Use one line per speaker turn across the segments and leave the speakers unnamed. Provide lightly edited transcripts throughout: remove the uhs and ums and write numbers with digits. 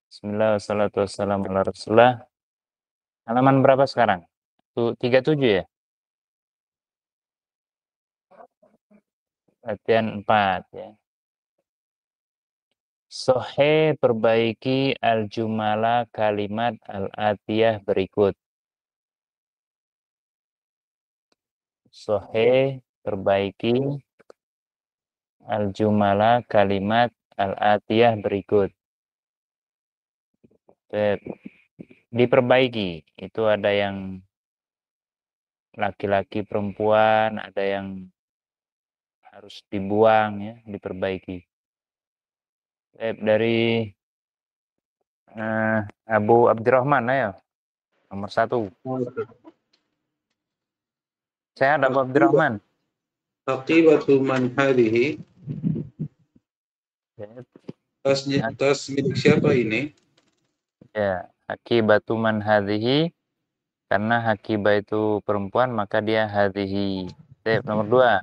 Bismillah, wassalatu wassalamu ala rasulullah. Halaman berapa sekarang? 37 ya? Latihan 4 ya. Sohe perbaiki al-jumala kalimat al-atiyah berikut. Sohe perbaiki al-jumala kalimat al-atiyah berikut. Diperbaiki. Itu ada yang laki-laki perempuan, ada yang harus dibuang ya, diperbaiki. Dari Abu Abdurrahman ayo. Nomor 1. Sehat Abu Abdurrahman.
Aqibatu man hadhihi. Tas milik siapa ini?
Ya, akibatu man hadhihi. Karena hakibah itu perempuan, maka dia hadhihi. Nomor 2.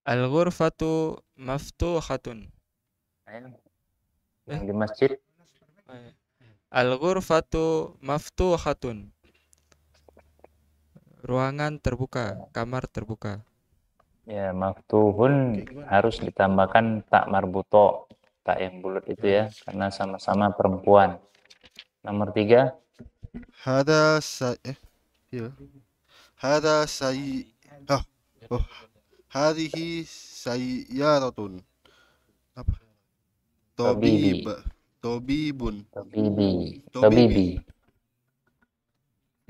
Al-ghurfatu maftuhatun.
Yang di masjid.
Al-ghurfatu maftuhatun. Ruangan terbuka, kamar terbuka.
Ya, maftuhun harus ditambahkan tak marbuto. Tak yang bulat itu ya, karena sama-sama perempuan. Nomor 3.
Hada hadhihi sayyaratun. Apa?
Tabibi.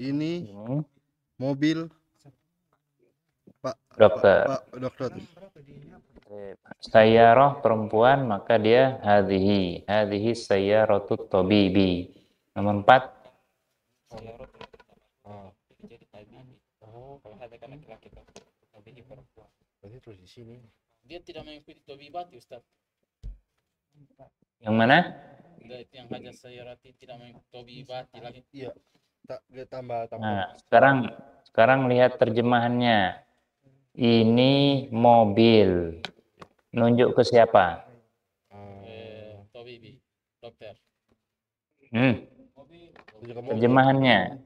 Ini mobil Pak dokter.
Sayyarah perempuan, maka dia hadhihi. Hadhihi sayyaratut tabibi. Nomor 4.
Kalau ada kan laki-laki tabibi perempuan. Berarti terus di sini. Dia tidak mengikuti tabibati, Ustaz.
Yang mana?
Yang hajat sayyarati tidak mengikuti tabibati lagi.
Iya. Tambah.
Nah, sekarang lihat terjemahannya. Ini mobil. Nunjuk ke siapa?
Tabibi, dokter.
Terjemahannya.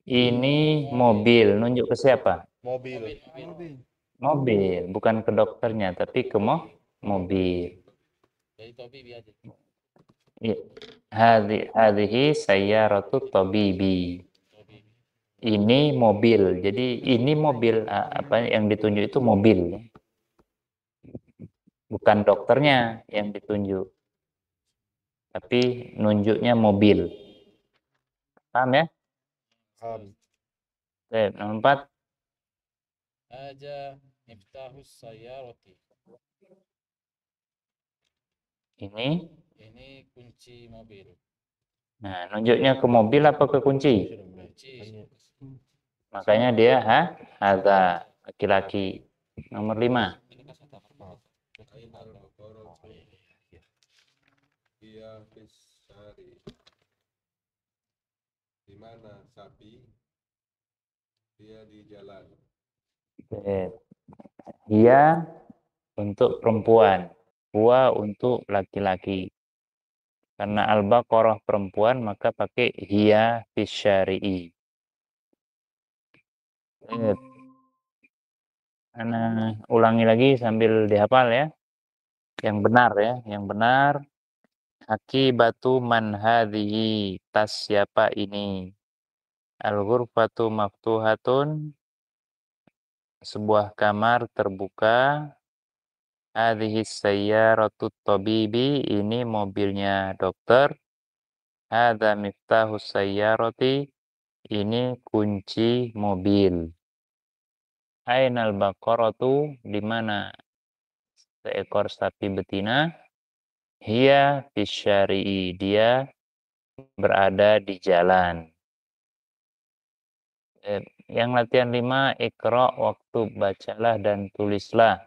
Ini mobil. Nunjuk ke siapa? Mobil. Bukan ke dokternya, tapi ke mobil.
Jadi tabibi aja.
Hadhihi sayyaratut tabibi. Ini mobil. Jadi ini mobil, apa yang ditunjuk itu mobil. Bukan dokternya yang ditunjuk. Tapi nunjuknya mobil. Paham ya?
Paham.
Nomor 4.
Aja miftahus sayyarati.
Ini
kunci mobil.
Nah, nunjuknya ke mobil apa ke kunci? Makanya dia hadza, laki-laki. Nomor 5.
Di mana sapi? Dia di jalan.
Dia untuk perempuan, huwa untuk laki-laki. Karena al-baqarah perempuan, maka pakai hiya fisyari'i. Ana ulangi lagi sambil dihafal ya. Yang benar ya, yang benar. Akibatu man hadhihi, tas siapa ini? Al-ghurfatu maftuhatun, sebuah kamar terbuka. Hadhihi sayyaratut tabibi, ini mobilnya dokter. Hadza miftahus sayyarati, ini kunci mobil. Ainal baqaratu, di mana seekor sapi betina? Hiya fisyari'i, dia berada di jalan. Yang latihan 5, ikra, waktu bacalah dan tulislah.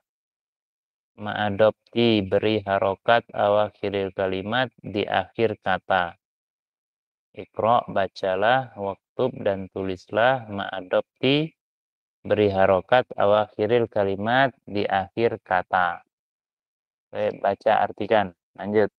Ma'adopti, beri harokat awakhiril kalimat, di akhir kata. Ikra, bacalah, waktub dan tulislah, ma'adopti, beri harokat awakhiril kalimat di akhir kata. Baik, baca artikan. Lanjut.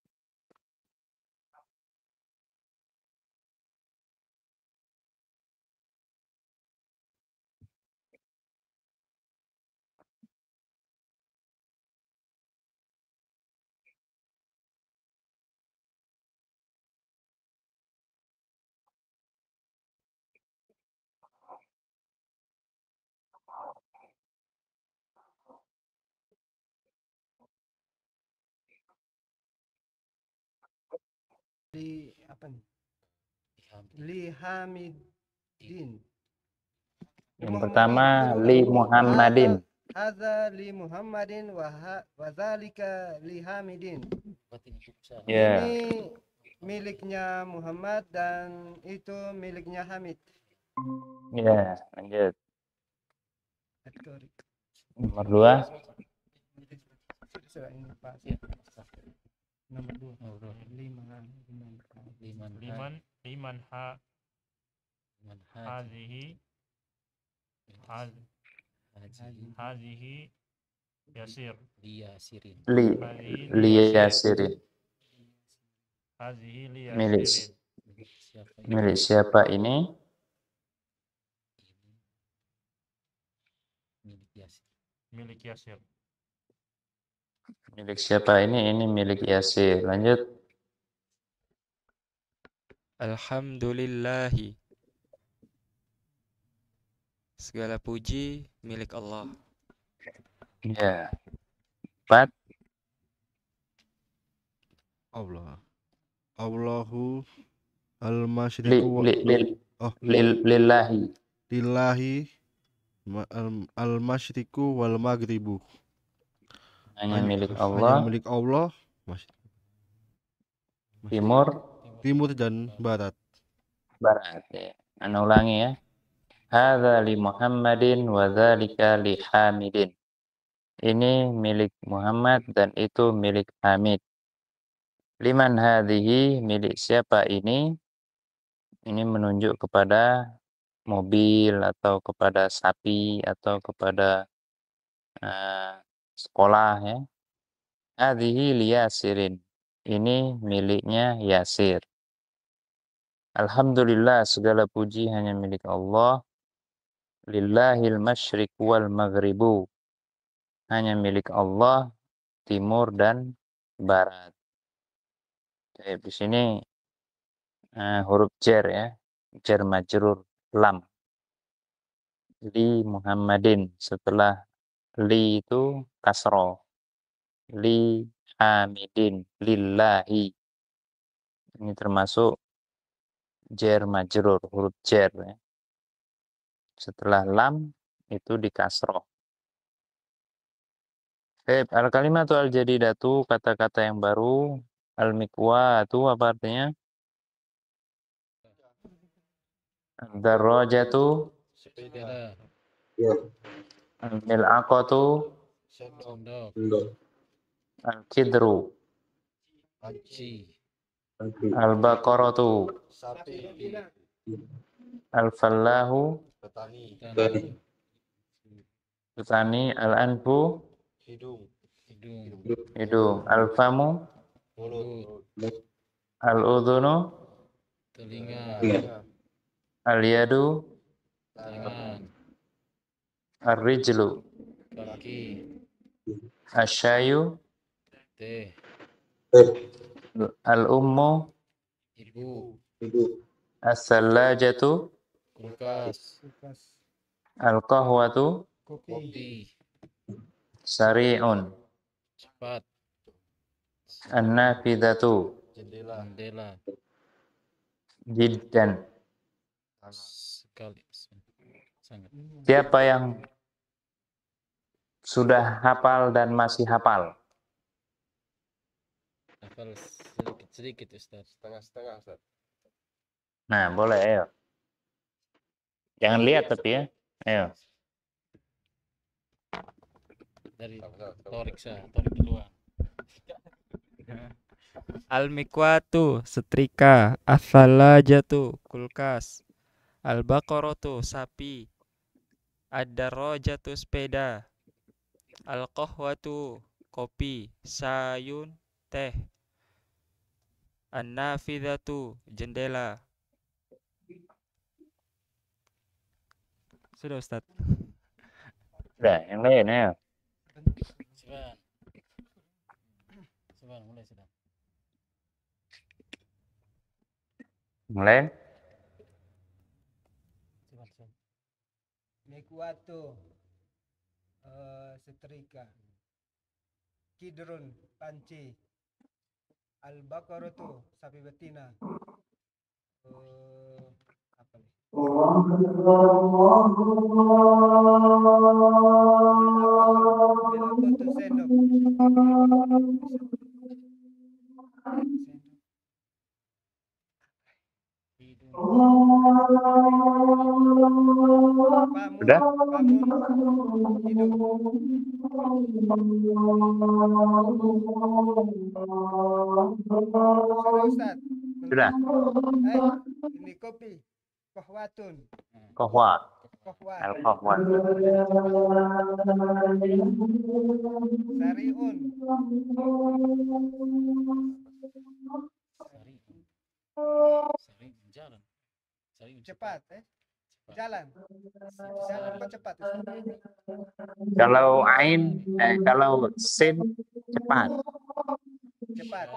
Li apa nih? Li Hamidin.
Yang pertama li Muhammadin.
Hadza li Muhammadin wa dzalika li Hamidin.
Ya.
Ini miliknya Muhammad dan itu miliknya Hamid.
Ya, lanjut.
Kategori.
Nomor 2.
Ini Pak. Nomor 2.
liman hadhihi yasir liyasirin
Liyasirin.
hadhihi
Milik
liyasirin
milik siapa ini?
milik Yasir.
Milik siapa ini? Ini milik Yasir. Lanjut.
Alhamdulillahi. Segala puji milik Allah.
Ya. 4.
Allah. Allahu al-masyriqu
Lillahi.
lillahi al-masyriqu wal maghribu.
Hanya milik
Hanya
Allah.
milik Allah. Timur dan barat.
Barat. Ya. Ana ulangi ya. Hadza li Muhammadin wa dzalika li Hamidin. Ini milik Muhammad dan itu milik Hamid. Liman hadhihi, milik siapa ini? Ini menunjuk kepada mobil atau kepada sapi atau kepada sekolah ya. Hadhihi li Yasirin. Ini miliknya Yasir. Alhamdulillah, segala puji hanya milik Allah. Lillahil masyriq wal maghribu. Hanya milik Allah timur dan barat. Jadi di sini huruf jar ya, jar majrur lam. Li Muhammadin, setelah li itu kasro. Li Hamidin, lillahi. Ini termasuk jar majrur, huruf jar ya. Setelah lam itu di kasro. Al-kalimatu al-jadidatu, kata-kata yang baru. Al-mikwatu, apa artinya? Ad-darajatu.
sepeda,
Ya.
Al-mil'aqatu.
sendok,
Al-kidru.
panci,
Al-baqaratu.
sapi,
Al-fallahu.
petani,
Petani. Al-anfu.
hidung,
Hidung. Al-famu.
mulut,
Al-udhunu.
Telinga,
Al-yadu.
tangan,
Ar-rijlu.
kaki,
Asyayu.
teh,
Al-ummu.
ibu,
As-sallajatu.
kulkas,
Al-qahwatu.
kopi,
Sari'un.
cepat,
An-nafidatu.
jendela,
Jiddan.
sekali, sangat.
Siapa yang sudah hafal dan masih hafal?
Hafal sedikit Ustaz.
setengah-setengah Ustaz.
Nah, boleh, ayo. Jangan lihat tapi ya. Ayo.
Dari Torik duluan.
Al-mikwatu, setrika. As-salajatu, kulkas. Al-baqaratu, sapi. Ad-darajatu sepeda. Al-qahwatu kopi. Sayun teh. An-nafidhatu jendela. Sudah Ustaz.
Sudah, yang lain ya.
Seban mulai sudah.
Yang lain?
Seban.
Mikwatu setrika. Kidrun panci. Al-baqaratu sapi betina. Apa nih? Bilaqatu sendok.
Sudah?
Pamun hidung. Sudah Ustaz.
Sudah.
Ini kopi. Kohwatun.
Kohwa.
Kohwa.
Al-kohwan.
Sariun.
Sari jalan.
Cepat. Jalan. Jalan kok cepat Ustaz.
Kalau ain, kalau sin cepat.
Cepat.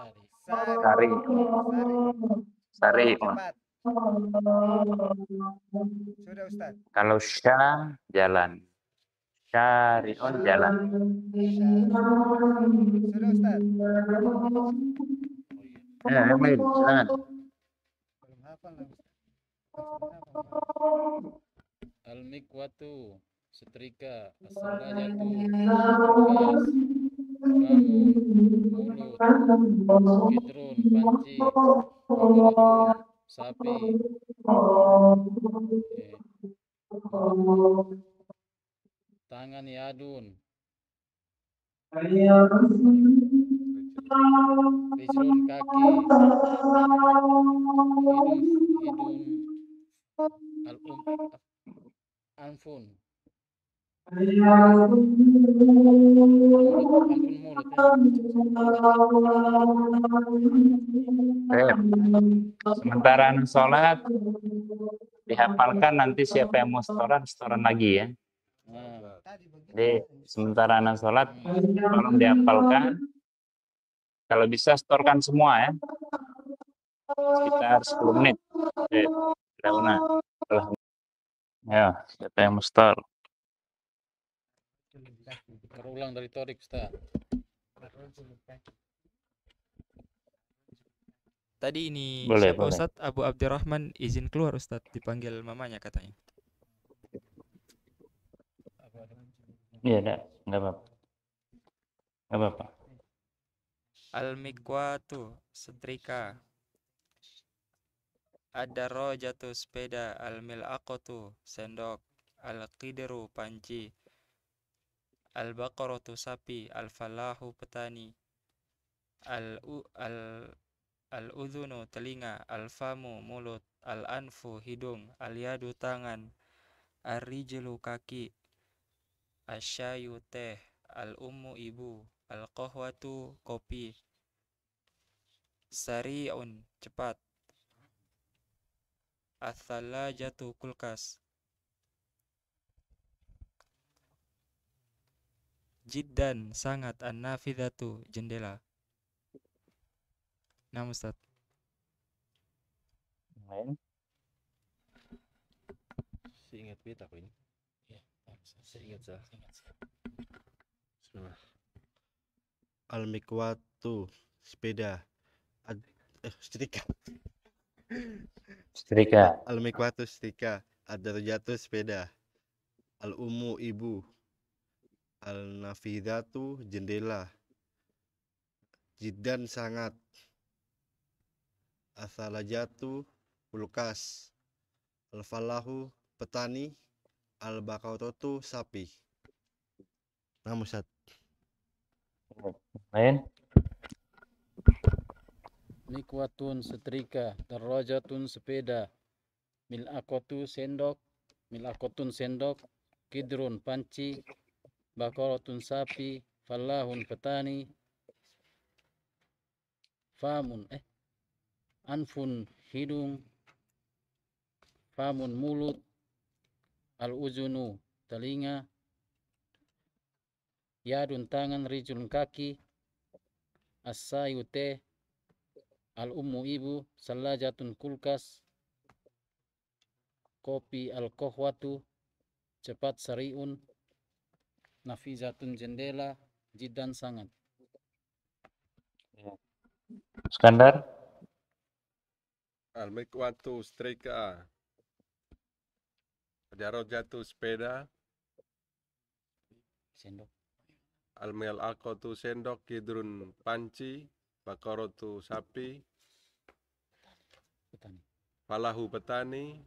Sari. Sariun.
Cepat. Sudah Ustaz.
Kalau sya jalan. Syariun jalan.
Sudah Ustaz.
Yang lain, silakan.
Belum hafal lah Ustaz.
Al-mikwatu setrika. As-salajatu kulkas. Famun mulut. Kidrun panci. Baqaratun sapi. Tangan yadun. Rijlun kaki. Hidung anfun. Mulut
Sementara anak sholat dihafalkan, nanti siapa yang mau setoran lagi ya. Jadi sementara anak sholat tolong dihafalkan. Kalau bisa setorkan semua ya. Sekitar 10 menit. Ya, siapa yang mau setor?
Terulang dari Torik Ustaz.
Tadi ini
Boleh,
siapa
boleh.
Ustaz? Abu Abdurrahman izin keluar Ustaz, dipanggil mamanya katanya.
Iya, enggak apa-apa. Enggak apa-apa.
Al-mikwatu setrika. Ad-darajatu sepeda. Al-mil'aqatu sendok. Al-qidru panci. Al-baqaratu sapi. Al-falahu petani. Al-udhunu telinga. Al-famu mulut. Al-anfu hidung. Al-yadu tangan. Ar-rijlu kaki. Asyayu teh. Al-ummu ibu. Al-qahwatu kopi. Sari'un cepat. Ats-tsalajatu kulkas. Jiddan sangat. An-nafidhatu jendela. Nah Ustaz.
Lain.
Seingat beta aku ini. Seingat saya. Bismillah. Al-mikwatu sepeda. Setrika.
Setrika.
Al-mikwatu setrika. Ad-darajatu sepeda. Al-ummu ibu. Al-nafidhatu jendela. Jiddan sangat. As-salajatu kulkas. Al-falahu petani. Al-baqaratu sapi. Nah Ustaz.
Lain.
Mikwatun setrika. Darajatun sepeda. Mil'aqatu sendok. Mil'aqatun sendok. kidrun panci, baqaratun sapi, fallahun petani, famun anfun hidung, famun mulut, al-uzunu telinga, yadun tangan, rijlun kaki, as-sayu teh, al-ummu ibu, salajatun kulkas, kopi al-kohwatu, cepat sariun, nafizatun jendela, jiddan sangat.
Iskandar?
Al-mikwatu setrika, darajatu sepeda,
Sendok.
al-mil'aqatu sendok, kidrun panci, baqaratu sapi,
Petani.
falahu petani,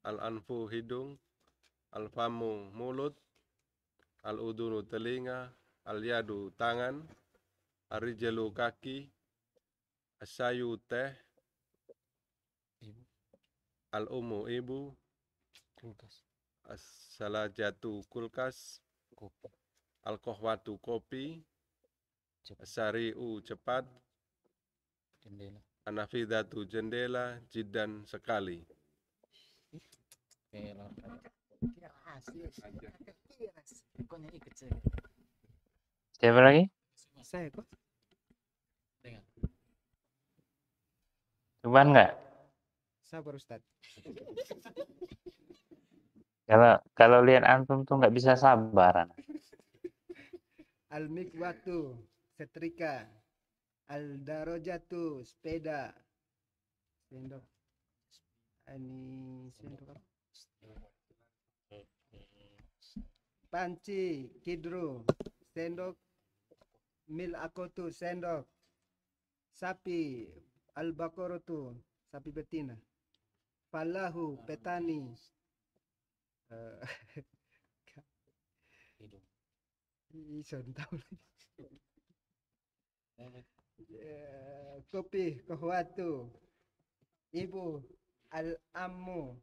al-anfu hidung, al-famu mulut, al-udunu telinga, al-yadu tangan, al-rijlu kaki, as-sayu teh,
Ibu.
al-ummu ibu,
Kulkas.
as-salajatu kulkas,
Kopi.
al-kohwatu kopi,
Cepat.
as-sari'u cepat,
Jendela.
an-nafidhatu jendela, jiddan sekali.
Pelar.
Siapa lagi?
Saya kok.
Dengar.
Coba enggak?
Sabar Ustaz.
Kalau lihat antum tuh nggak bisa sabar.
Al-mikwatu setrika. Al-darajatu sepeda. Sendok. Ini sendok apa? Panci, kidru, sendok, mil'aqatu sendok, sapi, al-baqaratu sapi betina, falahu petani,
Hidung.
Ison tahu lagi. Kopi, kohwatu, ibu, al-ammu,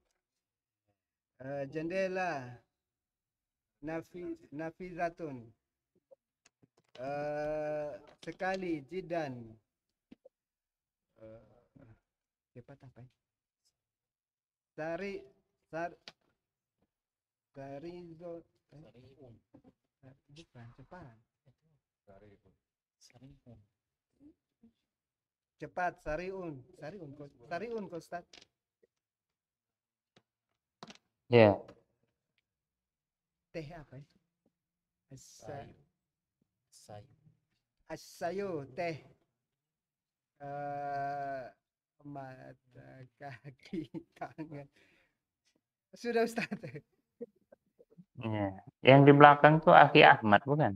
jendela, nafizatun, sekali, jidan, cepat apa ya? Sariun. Bukan, cepat.
Sariun.
Cepat, sariun. Sariun, Ustaz.
Ya.
Teh apa ya?
Sayu. Sayu.
Asayu, teh. Mata, kaki, tangan. Sudah Ustaz.
Ya. Yang di belakang tuh Aki Ahmad bukan?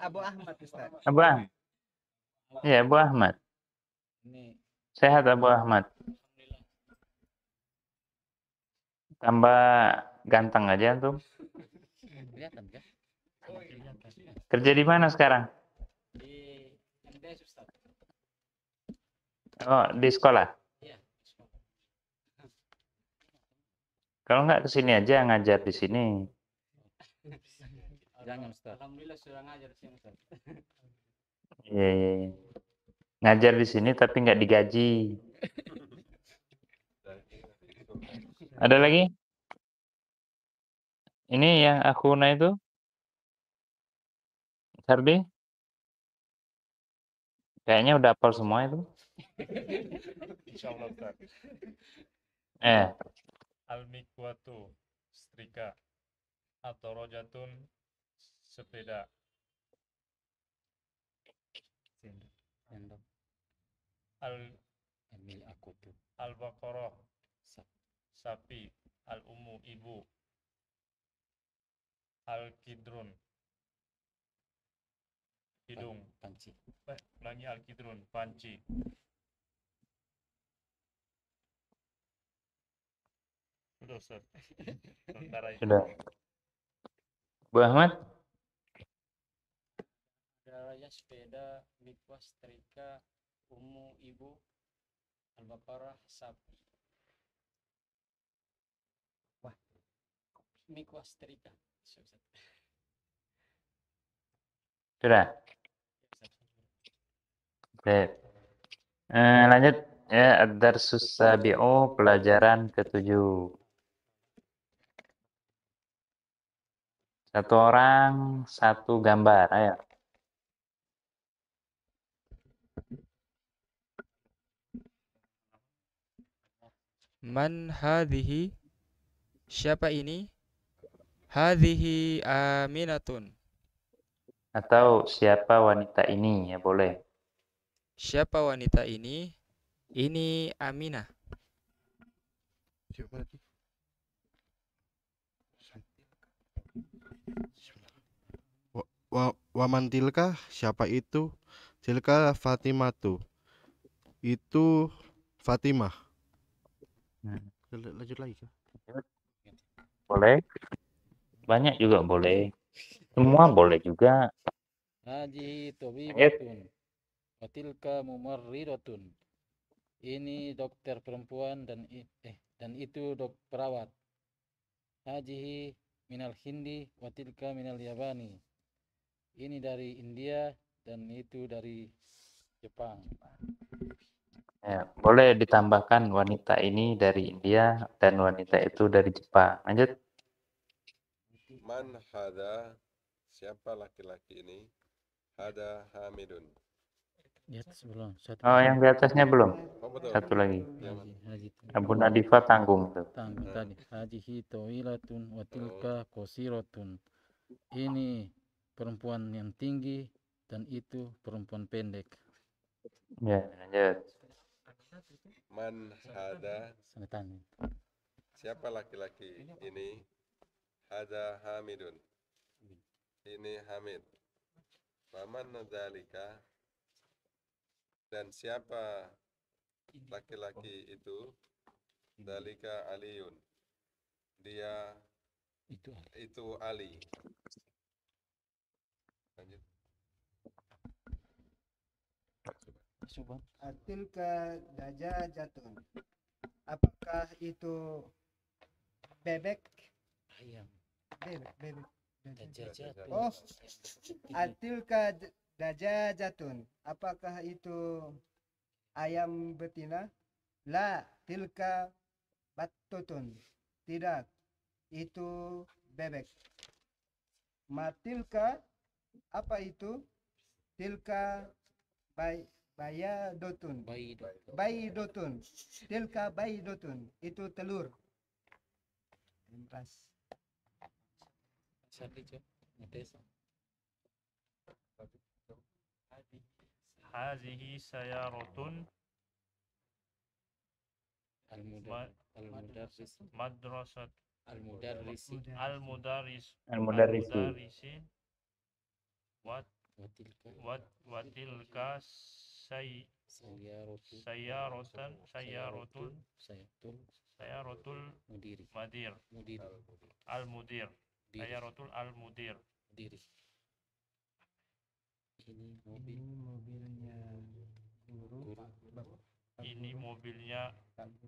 Abu Ahmad Ustaz.
Abu Ahmad. Iya, Abu Ahmad.
Ini
Sehat Abu Ahmad. Tambah ganteng aja antum.
kelihatan kan? Kelihatan.
Kerja di mana sekarang?
Di MTS Ustaz.
Oh, di sekolah.
Iya.
Kalau nggak kesini aja ngajar di sini.
Jangan Ustaz. Alhamdulillah sudah ngajar sini Ustaz.
Iya, iya, iya. Ngajar di sini tapi nggak digaji. Ada lagi? Ini yang akhuna itu? Sardi? Kayaknya udah hafal semua itu.
Insyaallah Ustaz. Al-mikwatu setrika, atau rojatun sepeda,
Sendok.
al-mil'aqatu al-baqarah sapi, al-ummu ibu, al-kidrun hidung,
Panci.
ulangi al-kidrun panci, sudah Ustaz. Sementara itu.
Sudah. Bu Ahmad?
Daraya sepeda, mikwas setrika, ummu ibu, al-baqarah sapi.
Wah,
Mikwasterika.
Sudah. Baik. Lanjut ya, ad-darsus sabi'u, pelajaran ke-7. Satu orang, satu gambar. Ayo.
Man hadhihi? Siapa ini? Hadhihi Aminatun.
Atau siapa wanita ini, ya boleh.
Siapa wanita ini? Ini Aminah.
Siapa lagi? Waman tilka, siapa itu? Tilka Fatimatu. Itu Fatimah. Lanjut lagi kah?
Boleh. Banyak juga boleh. Semua boleh juga.
Hajihi tabibatun wa tilka mumarridatun. Ini dokter perempuan dan itu perawat. Hajihi minal Hindi wa tilka minal Yabani. Ini dari India dan itu dari Jepang.
Ya, boleh ditambahkan wanita ini dari India dan wanita itu dari Jepang. Lanjut.
Man hada, siapa laki-laki ini? Hada Hamidun.
Di atas belum.
Oh, yang di atasnya belum.
Oh betul.
Satu lagi.
Haji
Abu Nadifa tanggung tuh.
tanggung tadi. Hajihi tawilatun wa tilka qasiratun. Ini perempuan yang tinggi dan itu perempuan pendek.
Ya, lanjut.
Man hada,
Sangatanya.
siapa laki-laki ini? Hada Hamidun. Ini Hamid. Waman dzalika, dan siapa laki-laki itu? Dzalika Aliun. Dia itu Ali. Lanjut.
Coba.
Tilka dajajatun. Apakah itu bebek?
Ayam.
Bebek.
Dajajatun.
Oh, atilka dajajatun. Apakah itu ayam betina? La, tilka battutun. Tidak, itu bebek. Matilka, apa itu? Tilka bayadotun. Bayidotun. Tilka bayidotun. Itu telur. Pas.
Hazihi sayaratun madrasat al-mudarrisin wa tilka sayaratul madir al-mudir sayaratul al-mudir. Ini mobilnya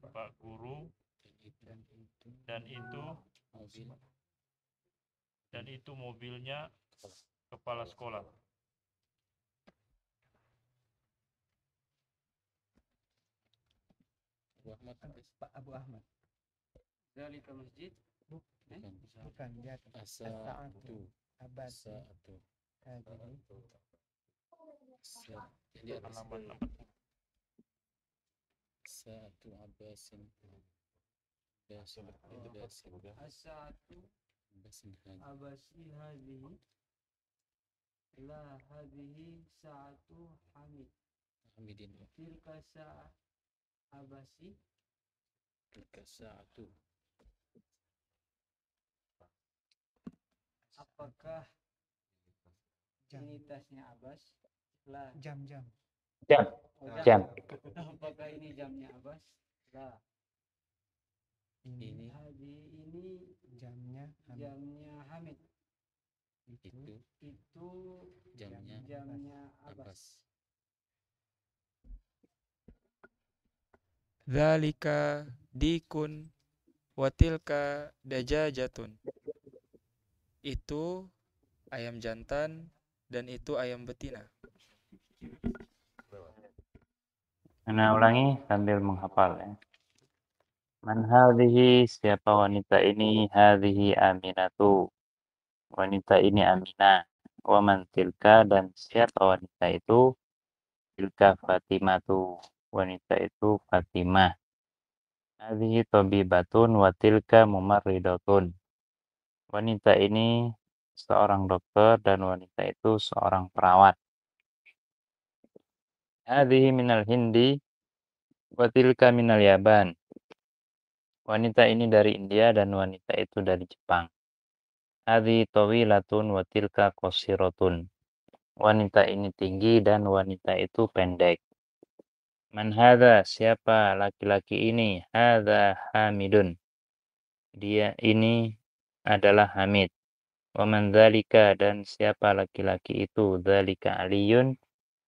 Pak Guru dan itu mobilnya kepala sekolah.
Pak Abu Ahmad.
Dari ke masjid?
Bukan dia.
As-sa'atu.
As-sa'atu.
Jadi
Halaman 60.
As-sa'atu Abbasin.
As-sa'atu Abasi hadhihi. La hadhihi sa'atu
Hamidin.
Tilka sa'a Abasi.
Tilka sa'atu.
Apakah ini tasnya Abbas? La.
Jam.
Apakah ini jamnya Abbas? La.
Ini
jamnya
Hamid. Itu jamnya Abbas.
Dzalika dikun wa tilka dajajatun. Itu ayam jantan dan itu ayam betina.
Ana ulangi sambil menghafal ya. Man hadhihi, siapa wanita ini? Hadhihi Aminatu. Wanita ini Aminah. Wa man tilka, dan siapa wanita itu? Tilka Fatimatu. Wanita itu Fatimah. Hadhihi tabibatun wa tilka mumarridatun. Wanita ini seorang dokter dan wanita itu seorang perawat. Hadhihi minal Hindi wa tilka minal Yaban. Wanita ini dari India dan wanita itu dari Jepang. Hadhihi tawilatun wa tilka qasiratun. Wanita ini tinggi dan wanita itu pendek. Man hadha, siapa laki-laki ini? Hadha Hamidun. Dia ini adalah Hamid. Wa man dzalika, dan siapa laki-laki itu? Dzalika Aliyun,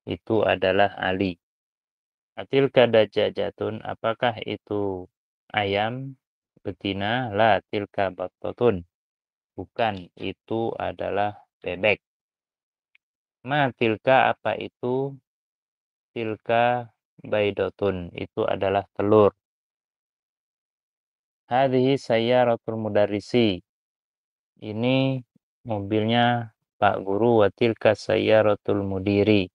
itu adalah Ali. Atilka dajajatun, apakah itu ayam betina? La tilka baktotun. Bukan, itu adalah bebek. Ma tilka, apa itu? Tilka baidotun, itu adalah telur. Hadhihi sayyaratul mudarrisi. Ini mobilnya Pak Guru, wa tilka sayyaratul mudiri.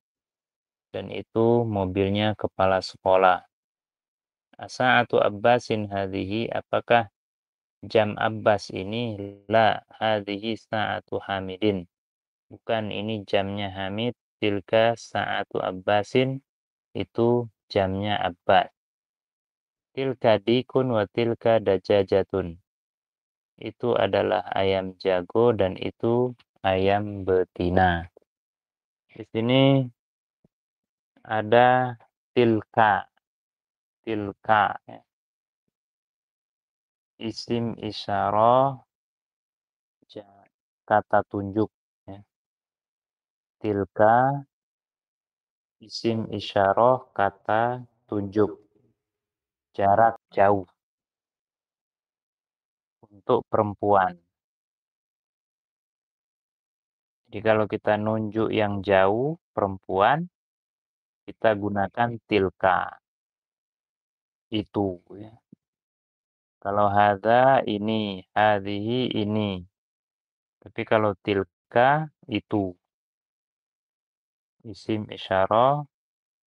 Dan itu mobilnya kepala sekolah. Asa'atu Abbasin hadhihi, apakah jam Abbas ini? La, hadhihi sa'atu Hamidin. Bukan, ini jamnya Hamid. Tilka sa'atu Abbasin, itu jamnya Abbas. Tilka dikun wa tilka dajajatun. Itu adalah ayam jago dan itu ayam betina. Di sini ada tilka. Tilka ya. Isim isyarah, kata tunjuk ya. Tilka isim isyarah, kata tunjuk, jarak jauh, untuk perempuan. Jadi kalau kita nunjuk yang jauh perempuan, kita gunakan tilka. Itu ya. Kalau hadza ini, hadhihi ini. Tapi kalau tilka itu. Isim isyarah,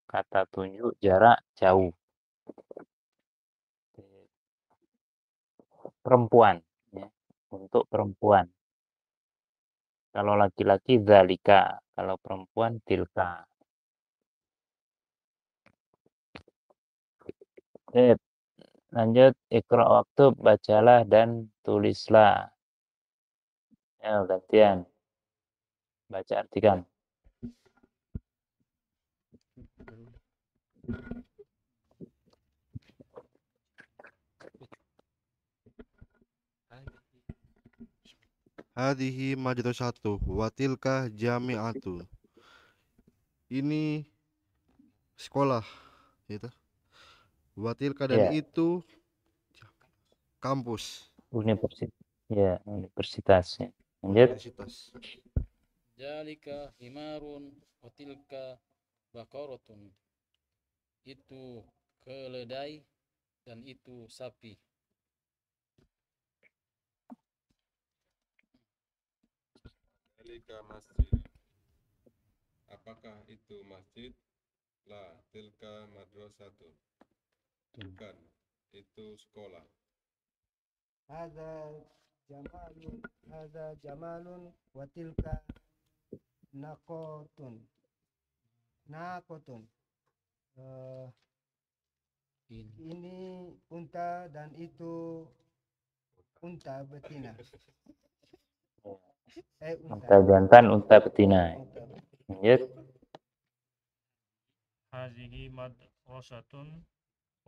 kata tunjuk, jarak jauh. Perempuan ya. Untuk perempuan. Kalau laki-laki dzalika, kalau perempuan tilka. Sip. Lanjut, ikra waktub, bacalah dan tulislah. Ya, gantian. Baca artikan.
Hadhihi madrasatu wa tilka jami'atu. Ini sekolah gitu. Wa tilka, dan
Ya.
itu kampus.
Universitas. Ya, universitas ya. Lanjut.
Universitas.
Jalika himarun wa tilka baqaratun. Itu keledai dan itu sapi.
Dalika masjid. Apakah itu masjid? La, tilka madrasatun. Bukan, itu sekolah.
Hadza jamalun wa tilka naqotun. Ini unta dan itu unta betina.
Unta jantan, unta betina. Lanjut.
Hazihi madrasatun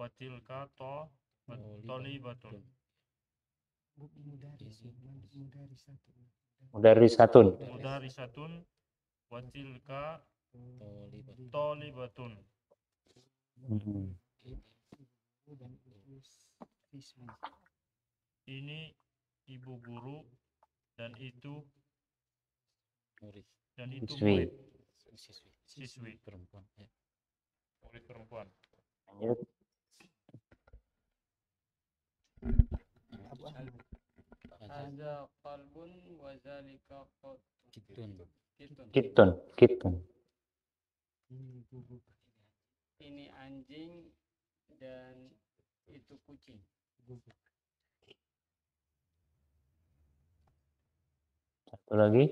wa tilka tolibatun.
Mudarrisatun.
Mudarisatun wa tilka tolibatun. Ini ibu guru dan itu
Murid.
Siswi.
Siswi.
Perempuan. Ya.
Murid perempuan.
Lanjut.
Hadza qalbun wa zalika
Kitun.
Kitun.
Ini anjing dan itu kucing.
Satu lagi.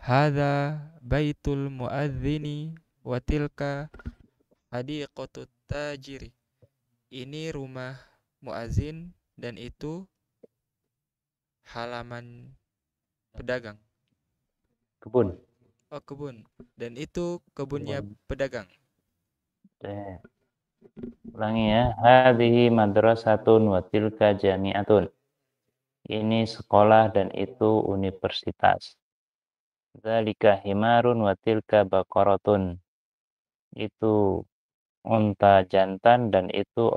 Hadza baitul muadzini wa tilka hadiqatut tajiri. Ini rumah muazin dan itu halaman pedagang.
Kebun.
Oh, kebun. Dan itu kebunnya pedagang.
Ulangi ya. Hadhihi madrasatun wa tilka jami'atun. Ini sekolah dan itu universitas. Dzalika himarun wa tilka baqaratun. Itu unta jantan dan itu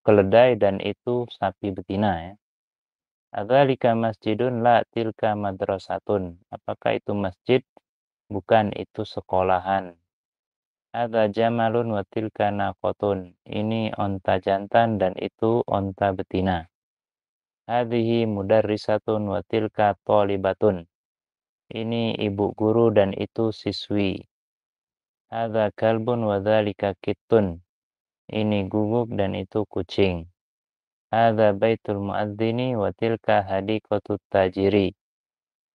keledai dan itu sapi betina ya. Adzalika masjidun la tilka madrasatun. Apakah itu masjid? Bukan, itu sekolahan. Adza jamalun wa tilka naqatun. Ini onta jantan dan itu onta betina. Hadhihi mudarrisatun wa tilka thalibatun. Ini ibu guru dan itu siswi. Hadza kalbun wa dzalika kittun. Ini guguk dan itu kucing. Hadza baitul muadzini wa tilka hadiqatut tajiri.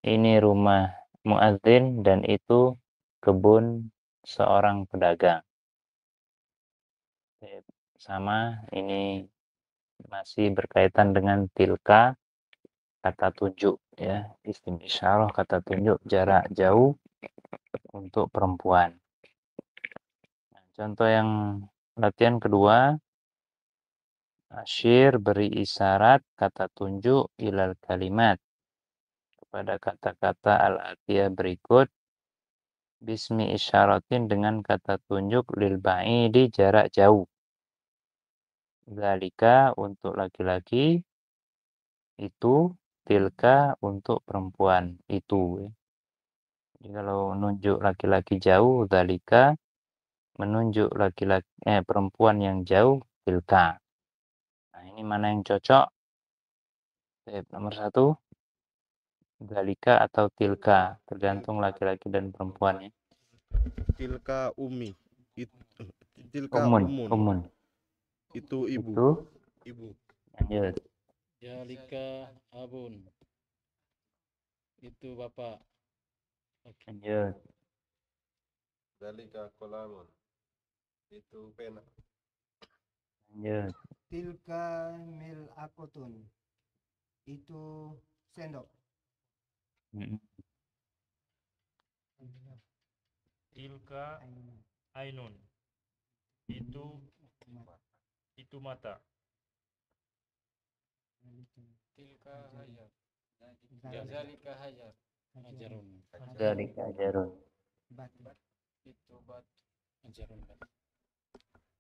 Ini rumah muadzin dan itu kebun seorang pedagang. Sama, ini masih berkaitan dengan tilka, kata tunjuk ya. Isim isyarah, kata tunjuk jarak jauh untuk perempuan. Nah, contoh yang latihan kedua, asyir beri isyarat kata tunjuk ilal kalimat kepada kata-kata al-atiyah berikut. Bismi isyaratin dengan kata tunjuk lil ba'idi jarak jauh. Zalika untuk laki-laki, itu, tilka untuk perempuan, itu. Jadi kalau menunjuk laki-laki jauh, zalika menunjuk perempuan yang jauh, tilka. Nah, ini mana yang cocok? Nomor 1. Zalika atau tilka, tergantung laki-laki dan perempuan ya.
Tilka ummi. Tilka
Umun.
Itu ibu.
Itu
Ibu.
lanjut.
Jalika abun. Itu bapak.
Lanjut.
Dzalika qalamun. Itu pena.
Lanjut.
Tilka mil'aqatun. Itu sendok.
Tilka ainun. Itu mata.
Tilka hajar. Zalika hajar.
Hajarun.
Zalika ajarun.
Itu batu.
Hajarun.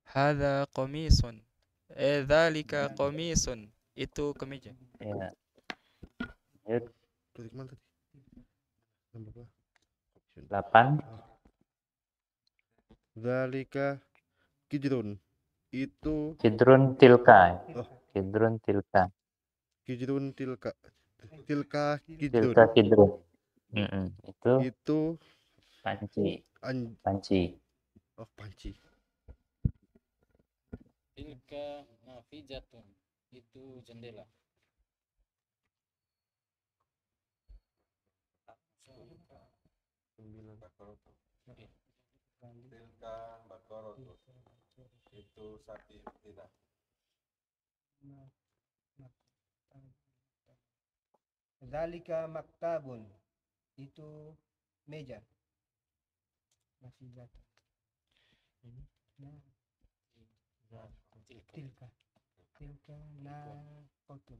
Hadza qamisun. Dzalika qamisun. Itu kemeja.
Ya. Lanjut.
Titik mana tadi? Nomor berapa?
8.
Zalika kijrun. Itu
Kidrun tilka.
Oh.
Kidrun tilka.
kijrun tilka. Tilka kijrun.
Tilka kidrun. Itu panci. Panci.
Oh, panci.
Tilka nafijatun. Itu jendela.
Tilka baqaratun. Itu sapi betina.
Zalika maktabun. Itu meja. Masih jatuh. Tilka naqatun.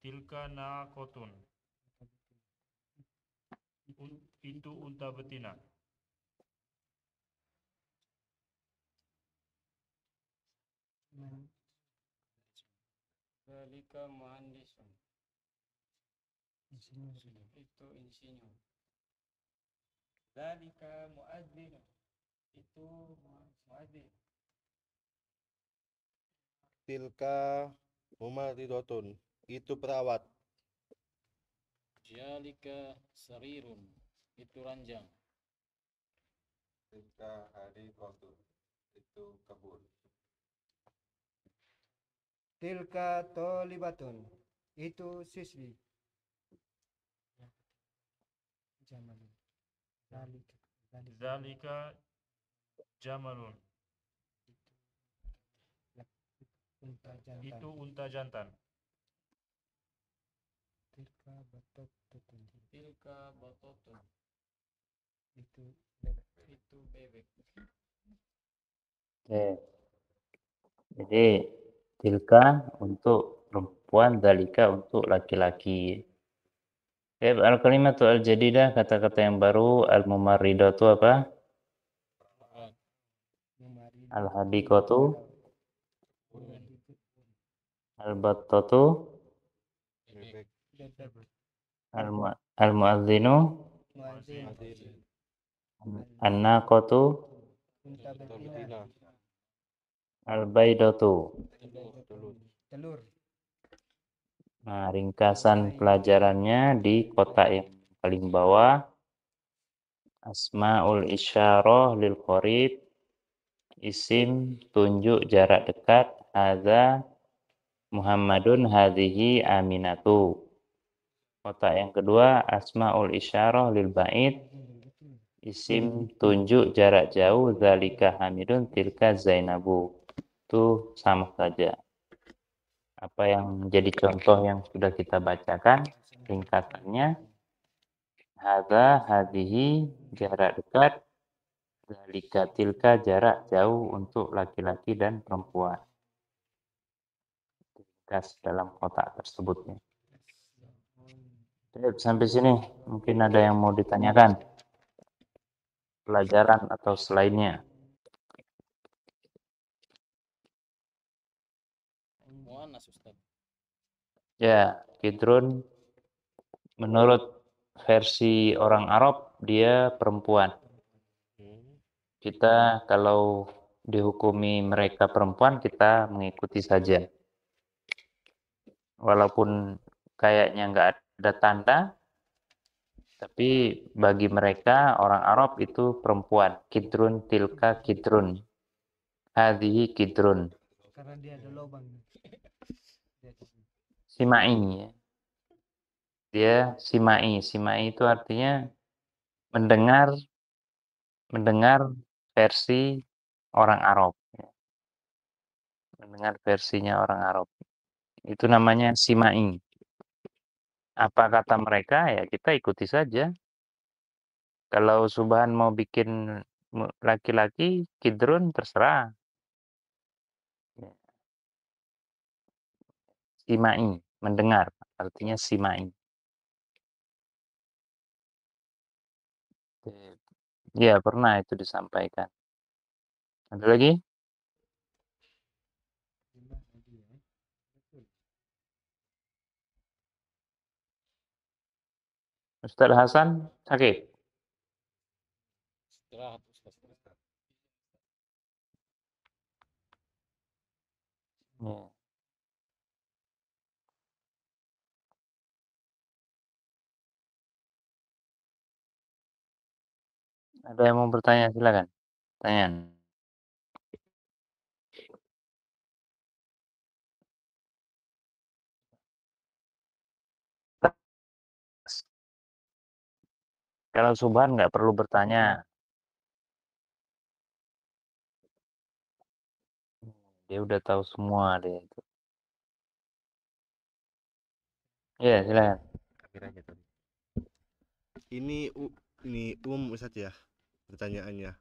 Tilka naqatun. Itu unta betina.
Zalika muhandisun. Itu insinyur.
Zalika muadzin. Itu muadzin.
Tilka mumaridotun. Itu perawat.
Zalika sarirun. Itu ranjang.
Tilka hadiqatun. Itu kebun.
Tilka tolibatun. Itu siswi. Jamalun.
Zalika jamalun.
Unta jantan.
Itu unta jantan.
Tilka batotun.
Tilka batotun.
Itu
bebek.
Oke. Jadi tilka untuk perempuan, dzalika untuk laki-laki. Al-kalimatu al-jadidah, kata-kata yang baru. Al-mumarridatu apa? Al-hadiqatu, al-battatu, al-muadzinu, an-naqatu,
unta betina.
al-baidatu.
Telur.
Nah, ringkasan pelajarannya di kotak yang paling bawah. Asmaul isyarah lil qarib. Isim tunjuk jarak dekat. Hadza Muhammadun, hadhihi Aminatu. Kotak yang kedua, asmaul isyarah lil ba'id. Isim tunjuk jarak jauh. Dzalika Hamidun, tilka Zainabu. Itu sama saja. Apa yang jadi contoh yang sudah kita bacakan, ringkasannya. Hadza, hadhihi, jarak dekat. Dzalika, tilka, jarak jauh untuk laki-laki dan perempuan. Ringkas dalam kotak tersebut. Sampai sini mungkin ada yang mau ditanyakan, pelajaran atau selainnya.
Muannas Ustaz.
Ya, Kidrun menurut versi orang Arab dia perempuan. Kita kalau dihukumi mereka perempuan, kita mengikuti saja. Walaupun kayaknya nggak ada tanda, tapi bagi mereka orang Arab itu perempuan. Kidrun, tilka, kidrun. Hadhihi kidrun.
Karena dia ada lubang.
Simai. Ya. Dia simai. Simai itu artinya mendengar versi orang Arab. Ya. Mendengar versinya orang Arab. Itu namanya simai. Apa kata mereka, ya kita ikuti saja. Kalau Subhan mau bikin laki-laki, kidrun terserah. Ya. Simai, mendengar. Artinya simai. Ya, pernah itu disampaikan. Ada lagi? Ustaz Hasan sakit?
Istirahat Ustaz.
Ya. Ada yang mau bertanya, silakan. Tanya. Kalau Subhan nggak perlu bertanya. Dia udah tahu semua dia itu. Ya, silakan.
Ini Ustaz ya pertanyaannya.